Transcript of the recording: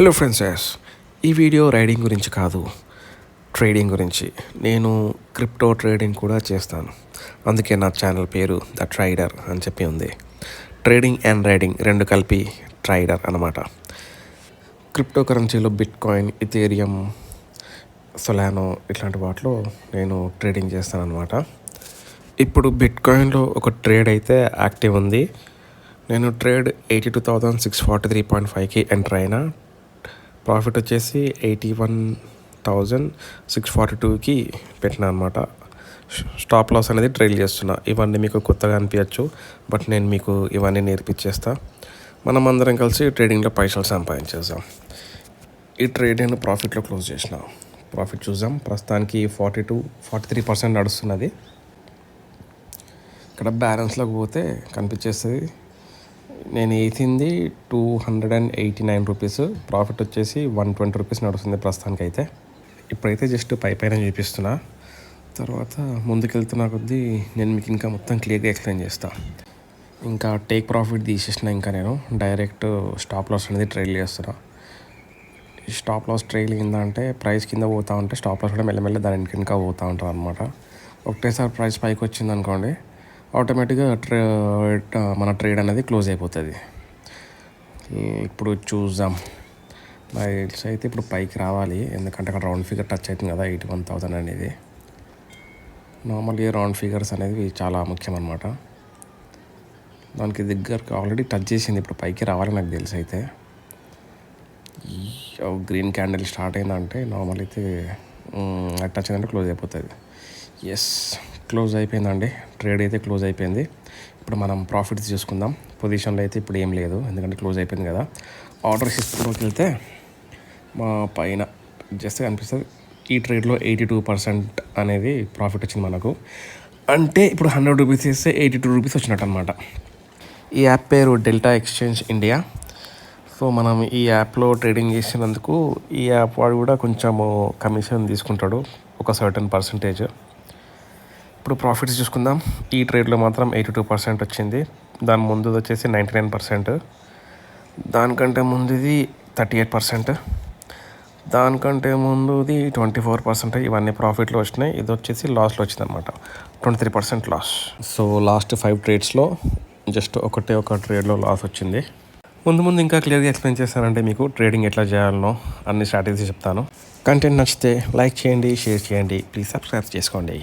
Hello friends, ఈ video riding గురించి కాదు, ట్రేడింగ్ గురించి. నేను క్రిప్టో ట్రేడింగ్ కూడా చేస్తాను. అందుకే నా ఛానల్ పేరు ద ట్రైడర్ అని చెప్పి ఉంది. ట్రేడింగ్ అండ్ రైడింగ్ రెండు కలిపి ట్రైడర్ అన్నమాట. క్రిప్టో కరెన్సీలో బిట్కాయిన్, ఇథేరియం, సొలానో ఇట్లాంటి వాటిలో నేను ట్రేడింగ్ చేస్తాను అనమాట. ఇప్పుడు బిట్కాయిన్లో ఒక ట్రేడ్ అయితే యాక్టివ్ ఉంది. నేను ట్రేడ్ 82,643.5కి ఎంటర్ అయినా. ప్రాఫిట్ వచ్చేసి 81,642కి పెట్టినా అనమాట. స్టాప్ లాస్ అనేది ట్రైల్ చేస్తున్నా. ఇవన్నీ మీకు కొత్తగా అనిపించచ్చు, బట్ నేను మీకు ఇవన్నీ నేర్పించేస్తా. మనం అందరం కలిసి ట్రేడింగ్లో పైసలు సంపాదించేద్దాం. ఈ ట్రేడ్ నేను ప్రాఫిట్లో క్లోజ్ చేసిన. ప్రాఫిట్ చూద్దాం. ప్రస్తుతానికి 43% నడుస్తున్నది. ఇక్కడ బ్యాలెన్స్లోకి పోతే కనిపించేస్తుంది. నేను వేసింది 289 రూపీస్. ప్రాఫిట్ వచ్చేసి 120 రూపీస్ నడుస్తుంది ప్రస్తుతానికి అయితే. ఇప్పుడైతే జస్ట్ పైన చూపిస్తున్నా. తర్వాత ముందుకెళ్తున్న కొద్దీ నేను మీకు ఇంకా మొత్తం క్లియర్గా ఎక్స్ప్లెయిన్ చేస్తాను. ఇంకా టేక్ ప్రాఫిట్ తీసేసిన. ఇంకా నేను డైరెక్ట్ స్టాప్ లాస్ అనేది ట్రైల్ చేస్తున్నా. ఈ స్టాప్ లాస్ ట్రైల్ ఏంటంటే ప్రైస్ కింద పోతూ ఉంటే స్టాప్ లాస్ కూడా మెల్లమెల్ల దాని ఇంకా పోతూ ఉంటారు అనమాట. ఒకటేసారి ప్రైస్ పైకి వచ్చింది అనుకోండి, ఆటోమేటిక్గా మన ట్రేడ్ అనేది క్లోజ్ అయిపోతుంది. ఇప్పుడు చూద్దాం. నాకు తెలిసి అయితే ఇప్పుడు పైకి రావాలి, ఎందుకంటే అక్కడ రౌండ్ ఫిగర్ టచ్ అవుతుంది కదా 81,000 అనేది. నార్మల్గా రౌండ్ ఫిగర్స్ అనేది చాలా ముఖ్యం అనమాట. దానికి దగ్గరకు ఆల్రెడీ టచ్ చేసింది. ఇప్పుడు పైకి రావాలి నాకు తెలిసి అయితే. గ్రీన్ క్యాండిల్ స్టార్ట్ అయిందంటే నార్మల్ అయితే టచ్ అయిందంటే క్లోజ్ అయిపోతుంది. ఎస్, క్లోజ్ అయిపోయిందండి. ట్రేడ్ అయితే క్లోజ్ అయిపోయింది. ఇప్పుడు మనం ప్రాఫిట్స్ చూసుకుందాం. పొజిషన్లో అయితే ఇప్పుడు ఏం లేదు, ఎందుకంటే క్లోజ్ అయిపోయింది కదా. ఆర్డర్ సిస్టంలోకి వెళ్తే మా పైన జస్ట్ కనిపిస్తుంది. ఈ ట్రేడ్లో 82% అనేది ప్రాఫిట్ వచ్చింది మనకు. అంటే ఇప్పుడు 100 రూపీస్ వేస్తే 82 రూపీస్ వచ్చినట్టు అనమాట. ఈ యాప్ పేరు డెల్టా ఎక్స్చేంజ్ ఇండియా. సో మనం ఈ యాప్లో ట్రేడింగ్ చేసినందుకు ఈ యాప్ వాడు కూడా కొంచెము కమిషన్ తీసుకుంటాడు, ఒక సర్టన్ పర్సంటేజ్. ఇప్పుడు ప్రాఫిట్స్ చూసుకుందాం. ఈ ట్రేడ్లో మాత్రం 82% వచ్చింది. దాని ముందు వచ్చేసి 99%, దానికంటే ముందుది 38%, దానికంటే ముందుది 24%. ఇవన్నీ ప్రాఫిట్లో వచ్చినాయి. ఇది వచ్చేసి లాస్లో వచ్చింది అనమాట, 23% లాస్. సో లాస్ట్ 5 ట్రేడ్స్లో జస్ట్ ఒక ట్రేడ్లో లాస్ వచ్చింది. ముందు ఇంకా క్లియర్గా ఎక్స్ప్లెయిన్ చేస్తానంటే మీకు ట్రేడింగ్ ఎట్లా చేయాలనో అన్ని స్ట్రాటజీస్ చెప్తాను. కంటెంట్ నచ్చితే లైక్ చేయండి, షేర్ చేయండి, ప్లీజ్ సబ్స్క్రైబ్ చేసుకోండి.